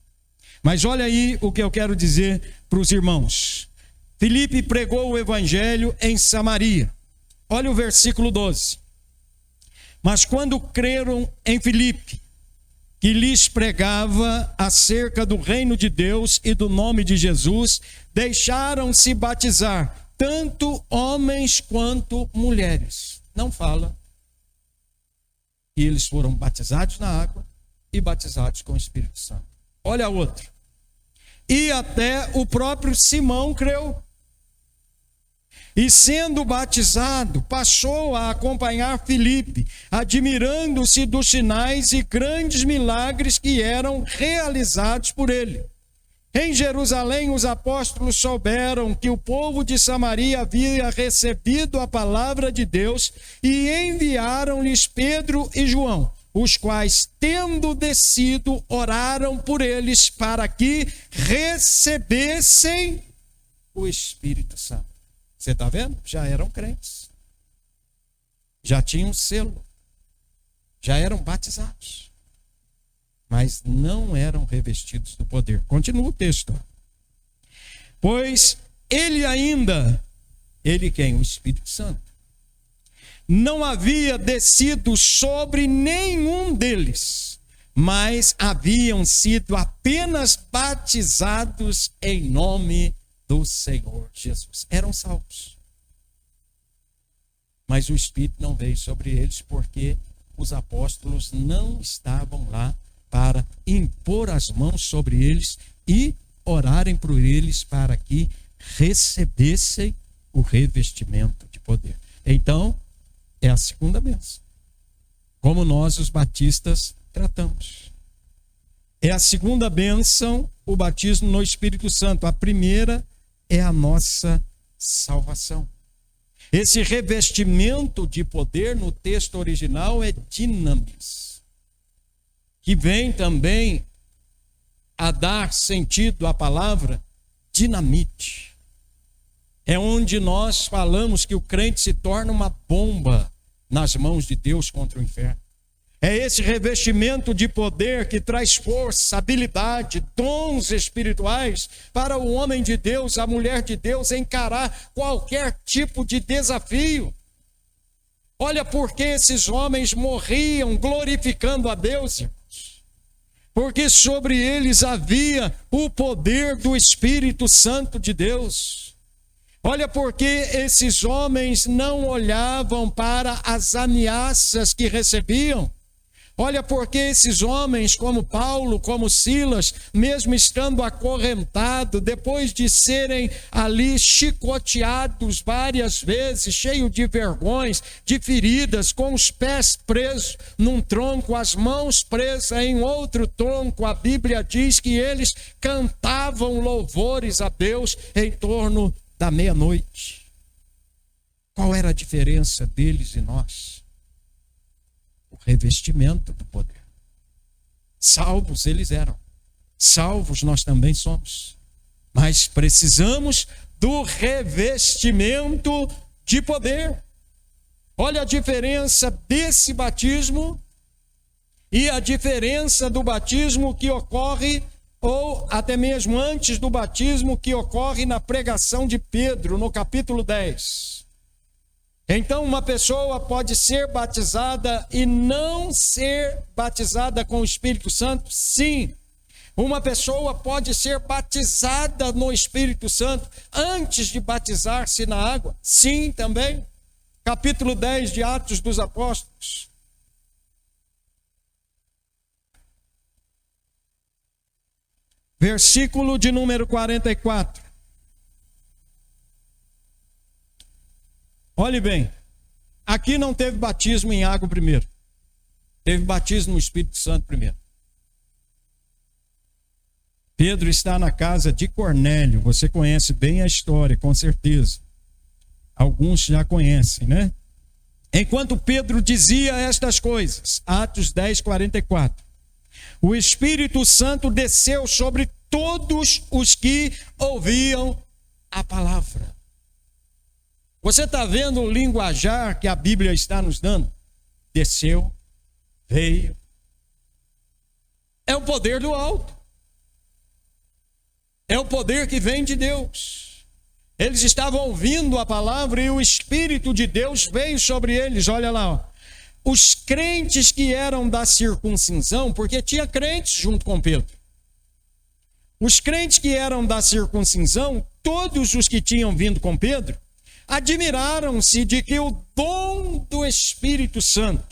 Mas olha aí o que eu quero dizer para os irmãos. Filipe pregou o evangelho em Samaria. Olha o versículo 12. Mas quando creram em Filipe, que lhes pregava acerca do reino de Deus e do nome de Jesus, deixaram-se batizar, tanto homens quanto mulheres. Não fala. E eles foram batizados na água e batizados com o Espírito Santo. Olha a outra. E até o próprio Simão creu. E sendo batizado, passou a acompanhar Filipe, admirando-se dos sinais e grandes milagres que eram realizados por ele. Em Jerusalém, os apóstolos souberam que o povo de Samaria havia recebido a palavra de Deus e enviaram-lhes Pedro e João, os quais, tendo descido, oraram por eles para que recebessem o Espírito Santo. Você está vendo? Já eram crentes. Já tinham selo. Já eram batizados. Mas não eram revestidos do poder. Continua o texto. Pois ele quem? O Espírito Santo, não havia descido sobre nenhum deles, mas haviam sido apenas batizados em nome do Senhor Jesus. Eram salvos. Mas o Espírito não veio sobre eles porque os apóstolos não estavam lá para impor as mãos sobre eles e orarem por eles para que recebessem o revestimento de poder. Então, é a segunda bênção. Como nós, os batistas, tratamos. É a segunda bênção, o batismo no Espírito Santo. A primeira é a nossa salvação. Esse revestimento de poder no texto original é dinamis, que vem também a dar sentido à palavra dinamite. É onde nós falamos que o crente se torna uma bomba nas mãos de Deus contra o inferno. É esse revestimento de poder que traz força, habilidade, dons espirituais para o homem de Deus, a mulher de Deus encarar qualquer tipo de desafio. Olha porque esses homens morriam glorificando a Deus, irmãos. Porque sobre eles havia o poder do Espírito Santo de Deus. Olha porque esses homens não olhavam para as ameaças que recebiam. Olha porque esses homens, como Paulo, como Silas, mesmo estando acorrentados, depois de serem ali chicoteados várias vezes, cheios de vergões, de feridas, com os pés presos num tronco, as mãos presas em outro tronco, a Bíblia diz que eles cantavam louvores a Deus em torno da meia-noite. Qual era a diferença deles e nós? Revestimento do poder. Salvos eles eram, salvos nós também somos, mas precisamos do revestimento de poder. Olha a diferença desse batismo e a diferença do batismo que ocorre ou até mesmo antes do batismo que ocorre na pregação de Pedro, no capítulo 10. Então, uma pessoa pode ser batizada e não ser batizada com o Espírito Santo? Sim. Uma pessoa pode ser batizada no Espírito Santo antes de batizar-se na água? Sim, também. Capítulo 10 de Atos dos Apóstolos. Versículo de número 44. Olhe bem, aqui não teve batismo em água primeiro. Teve batismo no Espírito Santo primeiro. Pedro está na casa de Cornélio. Você conhece bem a história, com certeza. Alguns já conhecem, né? Enquanto Pedro dizia estas coisas, Atos 10, 44. O Espírito Santo desceu sobre todos os que ouviam a palavra. Você está vendo o linguajar que a Bíblia está nos dando? Desceu, veio. É o poder do alto. É o poder que vem de Deus. Eles estavam ouvindo a palavra e o Espírito de Deus veio sobre eles. Olha lá, ó. Os crentes que eram da circuncisão, porque tinha crentes junto com Pedro. Os crentes que eram da circuncisão, todos os que tinham vindo com Pedro, admiraram-se de que o dom do Espírito Santo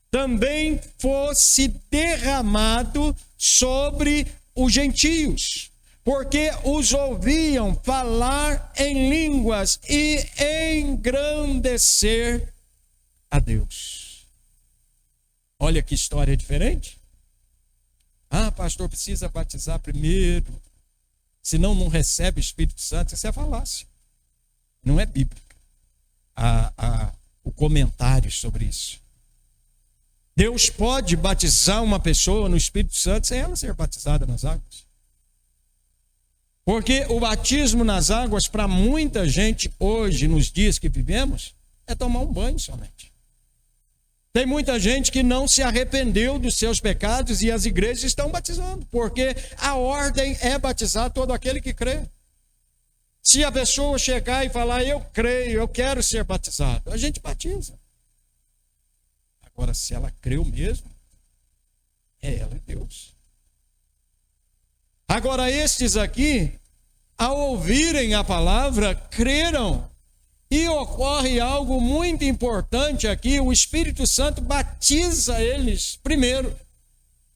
também fosse derramado sobre os gentios, porque os ouviam falar em línguas e engrandecer a Deus. Olha que história diferente. Ah, pastor, precisa batizar primeiro, senão não recebe o Espírito Santo. Isso é falácia. Não é bíblica. O comentário sobre isso. Deus pode batizar uma pessoa no Espírito Santo sem ela ser batizada nas águas. Porque o batismo nas águas, para muita gente hoje, nos dias que vivemos, é tomar um banho somente. Tem muita gente que não se arrependeu dos seus pecados e as igrejas estão batizando, porque a ordem é batizar todo aquele que crê. Se a pessoa chegar e falar, eu creio, eu quero ser batizado, a gente batiza. Agora, se ela creu mesmo, é ela e Deus. Agora, estes aqui, ao ouvirem a palavra, creram. E ocorre algo muito importante aqui, o Espírito Santo batiza eles primeiro.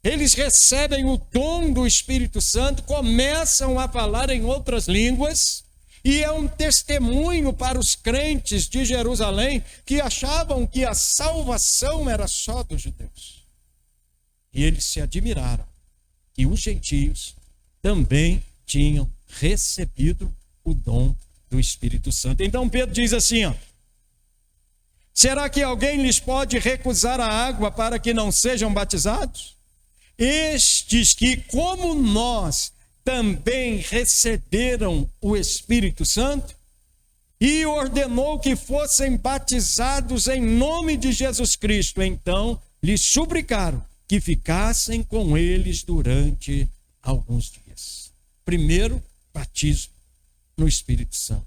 Eles recebem o dom do Espírito Santo, começam a falar em outras línguas, e é um testemunho para os crentes de Jerusalém que achavam que a salvação era só dos judeus. E eles se admiraram que os gentios também tinham recebido o dom do Espírito Santo. Então Pedro diz assim, ó: será que alguém lhes pode recusar a água para que não sejam batizados? Estes que, como nós, também receberam o Espírito Santo, e ordenou que fossem batizados em nome de Jesus Cristo. Então lhes suplicaram que ficassem com eles durante alguns dias. Primeiro, batismo no Espírito Santo,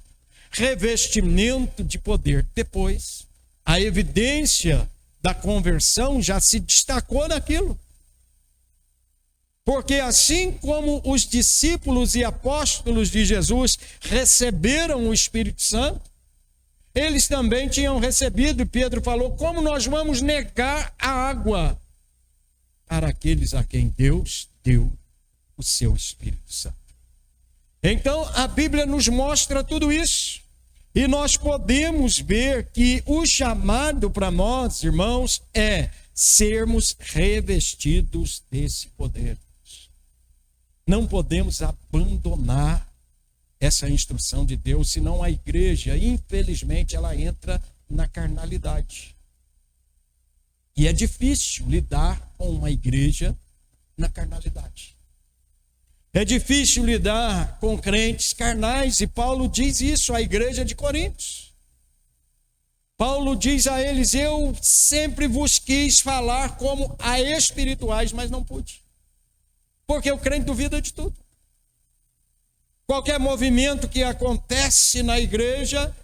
revestimento de poder. Depois, a evidência da conversão já se destacou naquilo. Porque assim como os discípulos e apóstolos de Jesus receberam o Espírito Santo, eles também tinham recebido, e Pedro falou, como nós vamos negar a água para aqueles a quem Deus deu o seu Espírito Santo? Então a Bíblia nos mostra tudo isso, e nós podemos ver que o chamado para nós, irmãos, é sermos revestidos desse poder. Não podemos abandonar essa instrução de Deus, senão a igreja, infelizmente, ela entra na carnalidade. E é difícil lidar com uma igreja na carnalidade. É difícil lidar com crentes carnais, e Paulo diz isso à igreja de Coríntios. Paulo diz a eles, eu sempre vos quis falar como a espirituais, mas não pude. Porque o crente duvida de tudo. Qualquer movimento que acontece na igreja,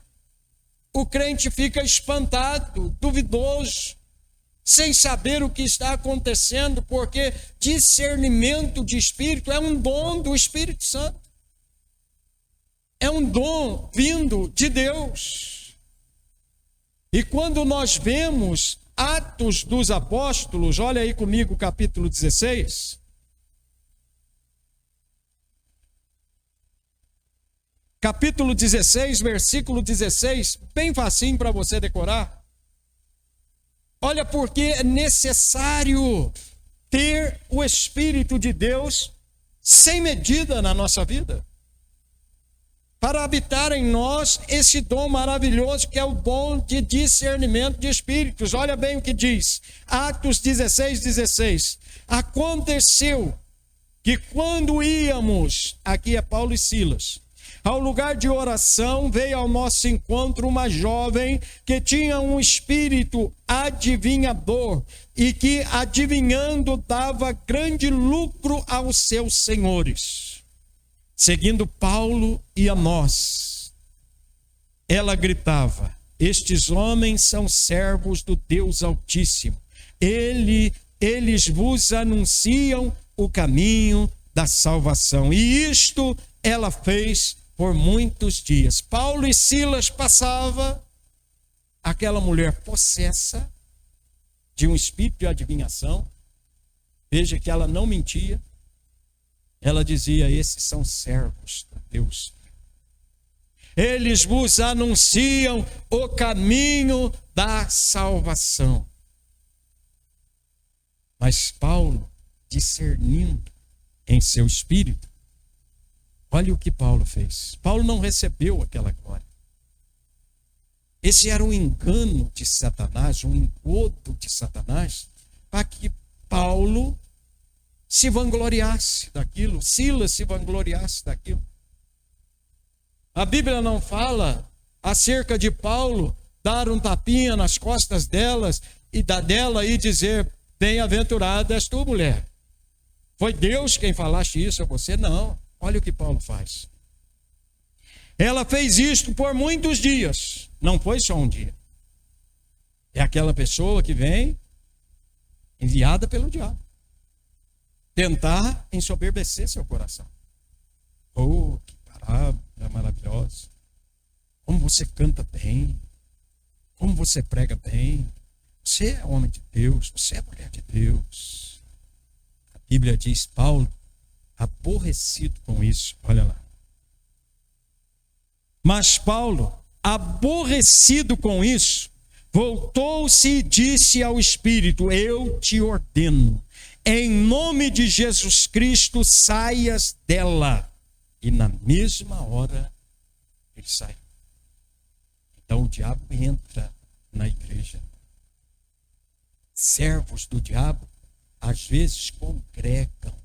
o crente fica espantado, duvidoso, sem saber o que está acontecendo, porque discernimento de espírito é um dom do Espírito Santo. É um dom vindo de Deus. E quando nós vemos Atos dos Apóstolos, olha aí comigo o capítulo 16. Capítulo 16, versículo 16, bem facinho para você decorar. Olha porque é necessário ter o Espírito de Deus sem medida na nossa vida, para habitar em nós esse dom maravilhoso que é o dom de discernimento de espíritos. Olha bem o que diz, Atos 16, 16. Aconteceu que quando íamos, aqui é Paulo e Silas, ao lugar de oração, veio ao nosso encontro uma jovem que tinha um espírito adivinhador e que, adivinhando, dava grande lucro aos seus senhores. Seguindo Paulo e a nós, ela gritava: estes homens são servos do Deus Altíssimo. Eles vos anunciam o caminho da salvação. E isto ela fez por muitos dias. Paulo e Silas passava, aquela mulher possessa de um espírito de adivinhação. Veja que ela não mentia. Ela dizia: esses são servos de Deus. Eles vos anunciam o caminho da salvação. Mas Paulo, discernindo em seu espírito, olha o que Paulo fez. Paulo não recebeu aquela glória. Esse era um engano de Satanás, um engodo de Satanás, para que Paulo se vangloriasse daquilo, Silas se vangloriasse daquilo. A Bíblia não fala acerca de Paulo dar um tapinha nas costas dela e dizer: bem-aventurada és tu, mulher. Foi Deus quem falaste isso a você? Não. Olha o que Paulo faz. Ela fez isto por muitos dias. Não foi só um dia. É aquela pessoa que vem enviada pelo diabo tentar ensoberbecer seu coração. Oh, que parábola maravilhosa. Como você canta bem. Como você prega bem. Você é homem de Deus. Você é mulher de Deus. A Bíblia diz, Paulo, aborrecido com isso, olha lá. Mas Paulo, aborrecido com isso, voltou-se e disse ao Espírito: eu te ordeno, em nome de Jesus Cristo, saias dela. E na mesma hora ele sai. Então o diabo entra na igreja. Servos do diabo às vezes congregam.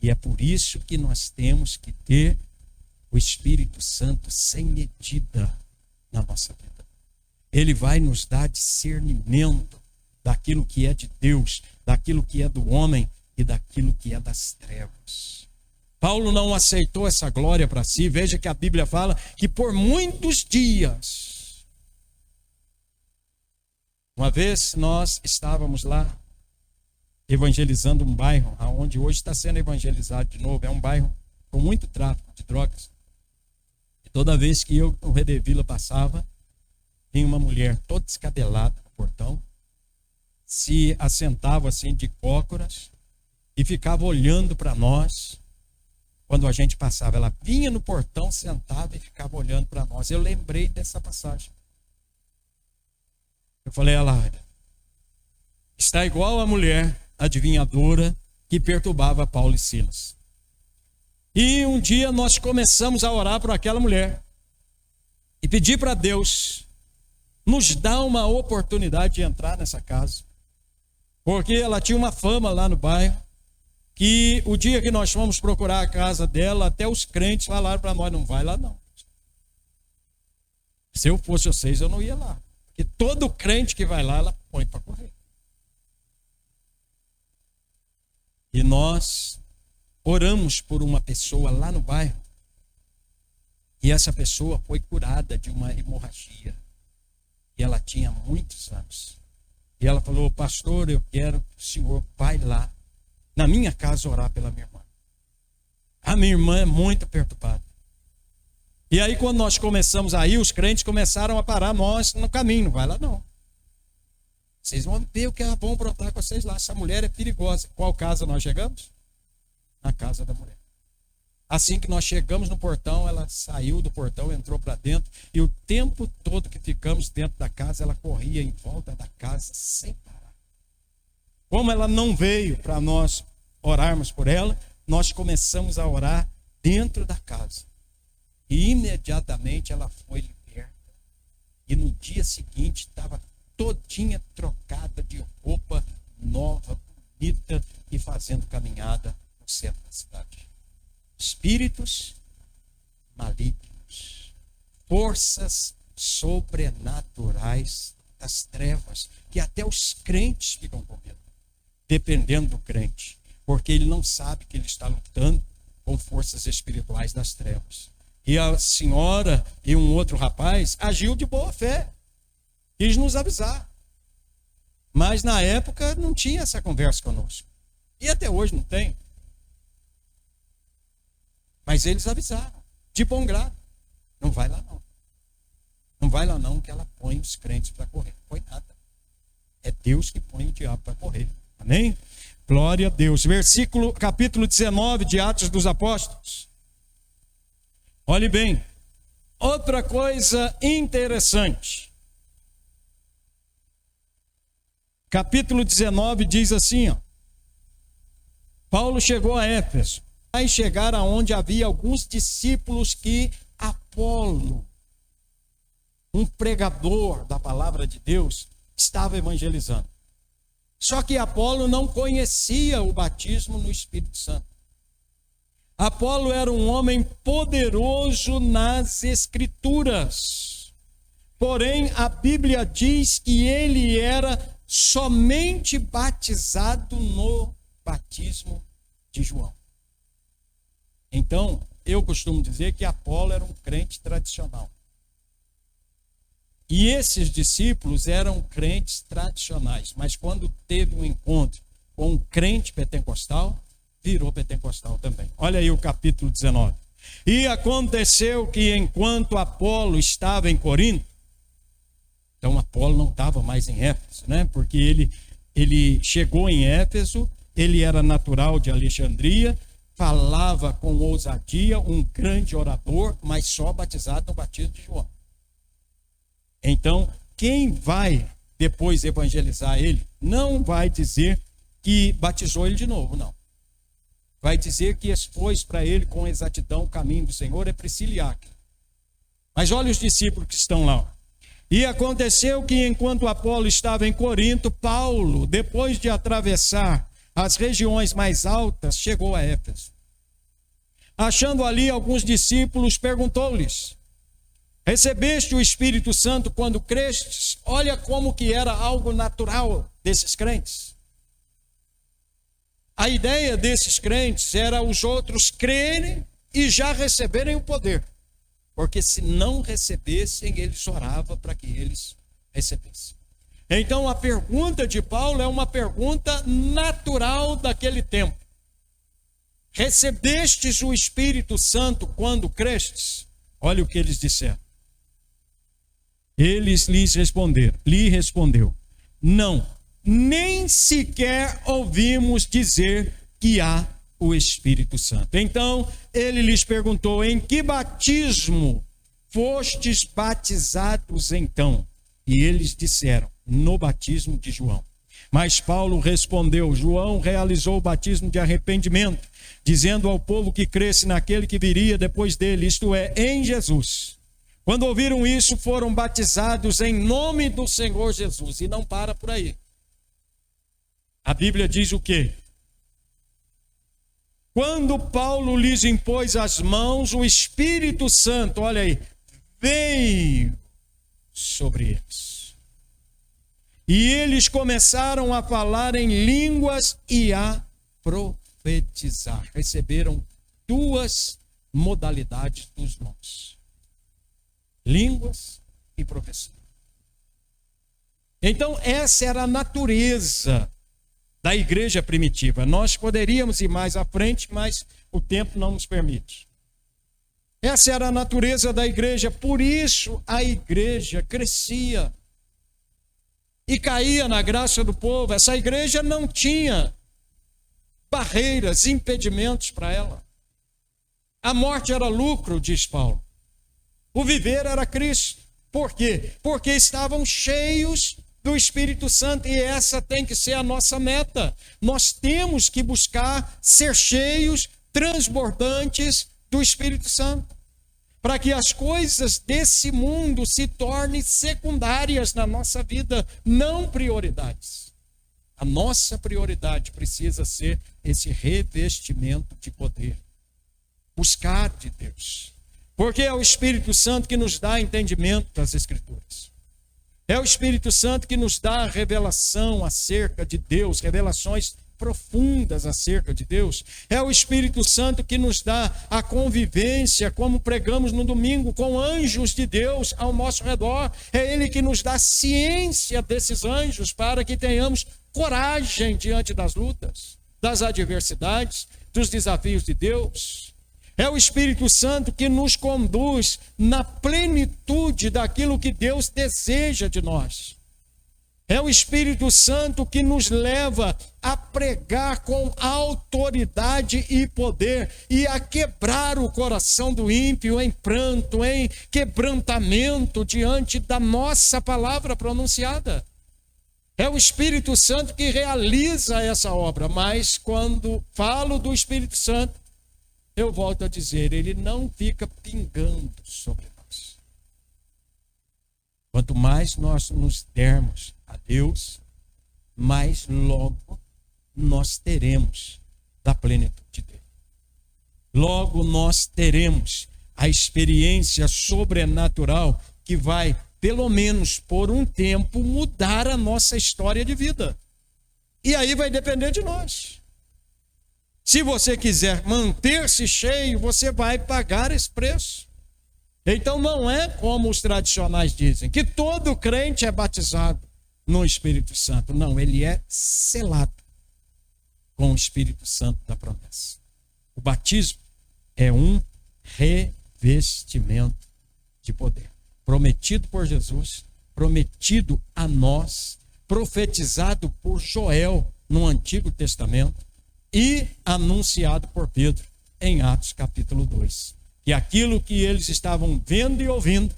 E é por isso que nós temos que ter o Espírito Santo sem medida na nossa vida. Ele vai nos dar discernimento daquilo que é de Deus, daquilo que é do homem e daquilo que é das trevas. Paulo não aceitou essa glória para si. Veja que a Bíblia fala que por muitos dias. Uma vez nós estávamos lá evangelizando um bairro, onde hoje está sendo evangelizado de novo. É um bairro com muito tráfico de drogas. E toda vez que eu, o Redevila, passava, vinha uma mulher toda descabelada no portão, se assentava assim de cócoras e ficava olhando para nós. Quando a gente passava, ela vinha no portão, sentava e ficava olhando para nós. Eu lembrei dessa passagem. Eu falei: ela está igual a mulher adivinhadora que perturbava Paulo e Silas. E um dia nós começamos a orar por aquela mulher e pedir para Deus nos dar uma oportunidade de entrar nessa casa, porque ela tinha uma fama lá no bairro, que o dia que nós fomos procurar a casa dela, até os crentes falaram para nós: não vai lá não. Se eu fosse vocês, eu não ia lá, porque todo crente que vai lá, ela põe para correr. E nós oramos por uma pessoa lá no bairro. E essa pessoa foi curada de uma hemorragia. E ela tinha muitos anos. E ela falou: pastor, eu quero que o senhor vai lá na minha casa orar pela minha irmã. A minha irmã é muito perturbada. E aí quando nós começamos aí, os crentes começaram a parar nós no caminho. Não vai lá não. Vocês vão ver o que vão aprontar com vocês lá. Essa mulher é perigosa. Qual casa nós chegamos? Na casa da mulher. Assim que nós chegamos no portão, ela saiu do portão, entrou para dentro. E o tempo todo que ficamos dentro da casa, ela corria em volta da casa sem parar. Como ela não veio para nós orarmos por ela, nós começamos a orar dentro da casa. E imediatamente ela foi liberta. E no dia seguinte estava todinha trocada de roupa nova, bonita, e fazendo caminhada no centro da cidade. Espíritos malignos, forças sobrenaturais das trevas, que até os crentes ficam com medo, dependendo do crente, porque ele não sabe que ele está lutando com forças espirituais das trevas. E a senhora e um outro rapaz agiu de boa fé, quis nos avisar, mas na época não tinha essa conversa conosco, e até hoje não tem. Mas eles avisaram, de bom grado: não vai lá não. Não vai lá não, que ela põe os crentes para correr. Não foi nada. É Deus que põe o diabo para correr. Amém? Glória a Deus. Capítulo 19 de Atos dos Apóstolos. Olhe bem, outra coisa interessante. Capítulo 19 diz assim, ó: Paulo chegou a Éfeso. Vai chegar aonde havia alguns discípulos que Apolo, um pregador da palavra de Deus, estava evangelizando. Só que Apolo não conhecia o batismo no Espírito Santo. Apolo era um homem poderoso nas Escrituras. Porém, a Bíblia diz que ele era somente batizado no batismo de João. Então, eu costumo dizer que Apolo era um crente tradicional. E esses discípulos eram crentes tradicionais, mas quando teve um encontro com um crente pentecostal, virou pentecostal também. Olha aí o capítulo 19. E aconteceu que enquanto Apolo estava em Corinto, então Apolo não estava mais em Éfeso, né? Porque ele chegou em Éfeso, ele era natural de Alexandria, falava com ousadia, um grande orador, mas só batizado no batismo de João. Então, quem vai depois evangelizar ele, não vai dizer que batizou ele de novo, não. Vai dizer que expôs para ele com exatidão o caminho do Senhor, é Priscila e Áquila. Mas olha os discípulos que estão lá. E aconteceu que enquanto Apolo estava em Corinto, Paulo, depois de atravessar as regiões mais altas, chegou a Éfeso. Achando ali alguns discípulos, perguntou-lhes: recebeste o Espírito Santo quando crestes? Olha como que era algo natural desses crentes. A ideia desses crentes era os outros crerem e já receberem o poder. Porque se não recebessem, eles oravam para que eles recebessem. Então a pergunta de Paulo é uma pergunta natural daquele tempo. Recebestes o Espírito Santo quando crestes? Olha o que eles disseram. Eles lhe respondeu: não, nem sequer ouvimos dizer que há o Espírito Santo. Então ele lhes perguntou: em que batismo fostes batizados então? E eles disseram: no batismo de João. Mas Paulo respondeu: João realizou o batismo de arrependimento, dizendo ao povo que cresce naquele que viria depois dele, isto é, em Jesus. Quando ouviram isso, foram batizados em nome do Senhor Jesus. E não para por aí. A Bíblia diz o quê? Quando Paulo lhes impôs as mãos, o Espírito Santo, olha aí, veio sobre eles. E eles começaram a falar em línguas e a profetizar. profetizar. Receberam duas modalidades dos dons: línguas e profecia. Então, essa era a natureza da igreja primitiva. Nós poderíamos ir mais à frente, mas o tempo não nos permite. Essa era a natureza da igreja, por isso a igreja crescia e caía na graça do povo. Essa igreja não tinha barreiras, impedimentos para ela. A morte era lucro, diz Paulo. O viver era Cristo. Por quê? Porque estavam cheios do Espírito Santo, e essa tem que ser a nossa meta. Nós temos que buscar ser cheios, transbordantes do Espírito Santo, para que as coisas desse mundo se tornem secundárias na nossa vida, não prioridades. A nossa prioridade precisa ser esse revestimento de poder, buscar de Deus, porque é o Espírito Santo que nos dá entendimento das Escrituras. É o Espírito Santo que nos dá a revelação acerca de Deus, revelações profundas acerca de Deus. É o Espírito Santo que nos dá a convivência, como pregamos no domingo, com anjos de Deus ao nosso redor. É Ele que nos dá ciência desses anjos para que tenhamos coragem diante das lutas, das adversidades, dos desafios de Deus. É o Espírito Santo que nos conduz na plenitude daquilo que Deus deseja de nós. É o Espírito Santo que nos leva a pregar com autoridade e poder e a quebrar o coração do ímpio em pranto, em quebrantamento diante da nossa palavra pronunciada. É o Espírito Santo que realiza essa obra, mas quando falo do Espírito Santo, eu volto a dizer, ele não fica pingando sobre nós. Quanto mais nós nos dermos a Deus, mais logo nós teremos da plenitude dele. Logo nós teremos a experiência sobrenatural que vai, pelo menos por um tempo, mudar a nossa história de vida. E aí vai depender de nós. Se você quiser manter-se cheio, você vai pagar esse preço. Então não é como os tradicionais dizem, que todo crente é batizado no Espírito Santo. Não, ele é selado com o Espírito Santo da promessa. O batismo é um revestimento de poder, prometido por Jesus, prometido a nós, profetizado por Joel no Antigo Testamento, e anunciado por Pedro em Atos capítulo 2. Que aquilo que eles estavam vendo e ouvindo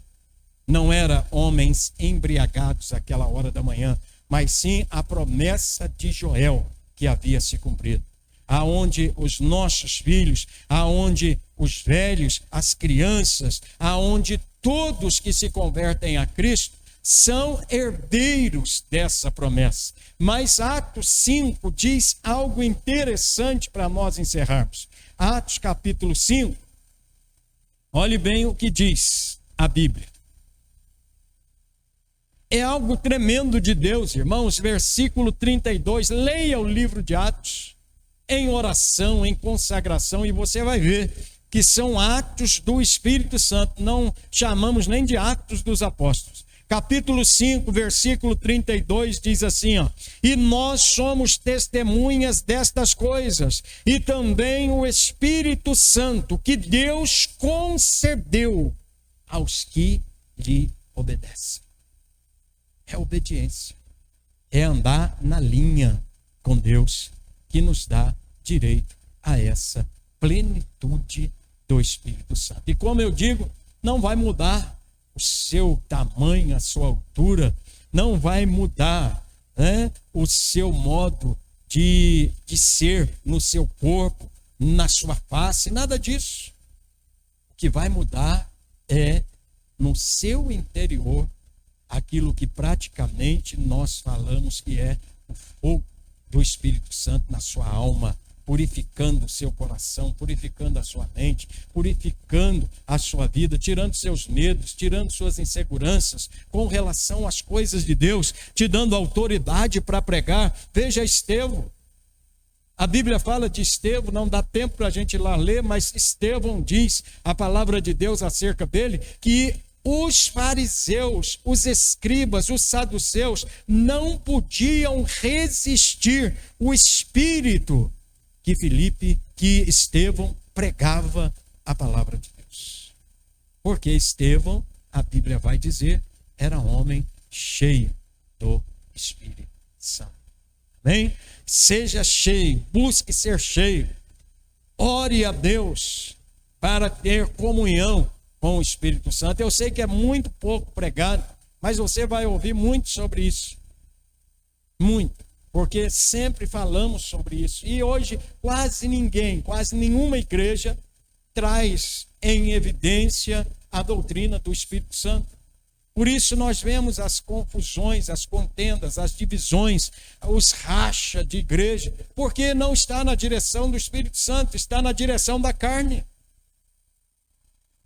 não era homens embriagados àquela hora da manhã, mas sim a promessa de Joel que havia se cumprido. Aonde os nossos filhos, aonde os velhos, as crianças, aonde todos que se convertem a Cristo são herdeiros dessa promessa. Mas Atos 5 diz algo interessante para nós encerrarmos. Atos capítulo 5, olhe bem o que diz a Bíblia. É algo tremendo de Deus, irmãos. Versículo 32, leia o livro de Atos em oração, em consagração, e você vai ver que são atos do Espírito Santo. Não chamamos nem de atos dos apóstolos. Capítulo 5, versículo 32 diz assim, ó: e nós somos testemunhas destas coisas, e também o Espírito Santo que Deus concedeu aos que lhe obedecem. É obediência, é andar na linha com Deus que nos dá direito a essa plenitude do Espírito Santo. E como eu digo, não vai mudar o seu tamanho, a sua altura, não vai mudar, né, o seu modo de ser no seu corpo, na sua face, nada disso. O que vai mudar é no seu interior aquilo que praticamente nós falamos que é o fogo do Espírito Santo na sua alma, purificando o seu coração, purificando a sua mente, purificando a sua vida, tirando seus medos, tirando suas inseguranças com relação às coisas de Deus, te dando autoridade para pregar. Veja Estevão. A Bíblia fala de Estevão, não dá tempo para a gente ir lá ler, mas Estevão diz, a palavra de Deus acerca dele, que os fariseus, os escribas, os saduceus não podiam resistir o espírito que Estevão pregava a palavra de Deus. Porque Estevão, a Bíblia vai dizer, era homem cheio do Espírito Santo. Amém? Seja cheio, busque ser cheio. Ore a Deus para ter comunhão com o Espírito Santo. Eu sei que é muito pouco pregado, mas você vai ouvir muito sobre isso. Muito. Porque sempre falamos sobre isso. E hoje quase ninguém, quase nenhuma igreja traz em evidência a doutrina do Espírito Santo. Por isso nós vemos as confusões, as contendas, as divisões, os racha de igreja, porque não está na direção do Espírito Santo, está na direção da carne.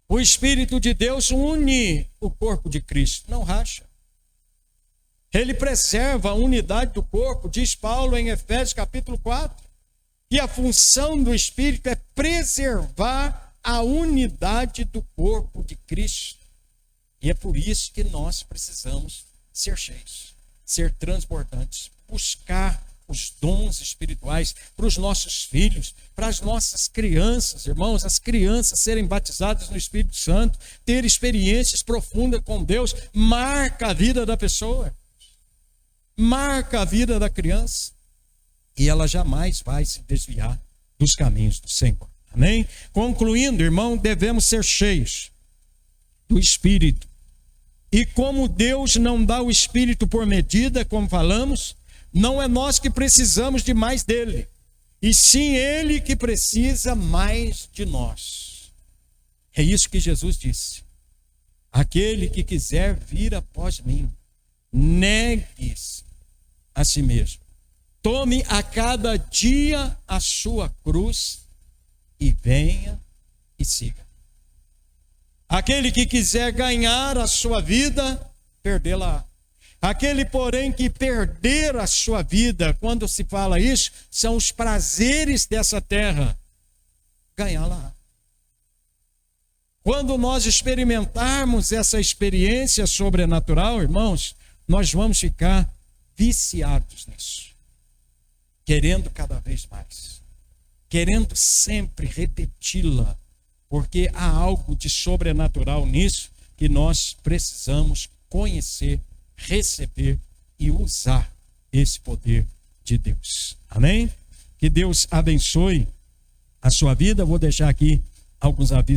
O Espírito de Deus une o corpo de Cristo, não racha. Ele preserva a unidade do corpo, diz Paulo em Efésios capítulo 4. E a função do Espírito é preservar a unidade do corpo de Cristo. E é por isso que nós precisamos ser cheios, ser transbordantes, buscar os dons espirituais para os nossos filhos, para as nossas crianças, irmãos, as crianças serem batizadas no Espírito Santo, ter experiências profundas com Deus, marca a vida da pessoa, marca a vida da criança, e ela jamais vai se desviar dos caminhos do Senhor. Amém? Concluindo, irmão, devemos ser cheios do Espírito. E como Deus não dá o Espírito por medida, como falamos, não é nós que precisamos de mais dele, e sim ele que precisa mais de nós. É isso que Jesus disse. Aquele que quiser vir após mim, negue-se a si mesmo. Tome a cada dia a sua cruz e venha e siga. Aquele que quiser ganhar a sua vida, perdê-la. Aquele, porém, que perder a sua vida, quando se fala isso, são os prazeres dessa terra, ganhá-la. Quando nós experimentarmos essa experiência sobrenatural, irmãos, nós vamos ficar viciados nisso, querendo cada vez mais, querendo sempre repeti-la, porque há algo de sobrenatural nisso que nós precisamos conhecer, receber e usar esse poder de Deus. Amém? Que Deus abençoe a sua vida. Vou deixar aqui alguns avisos.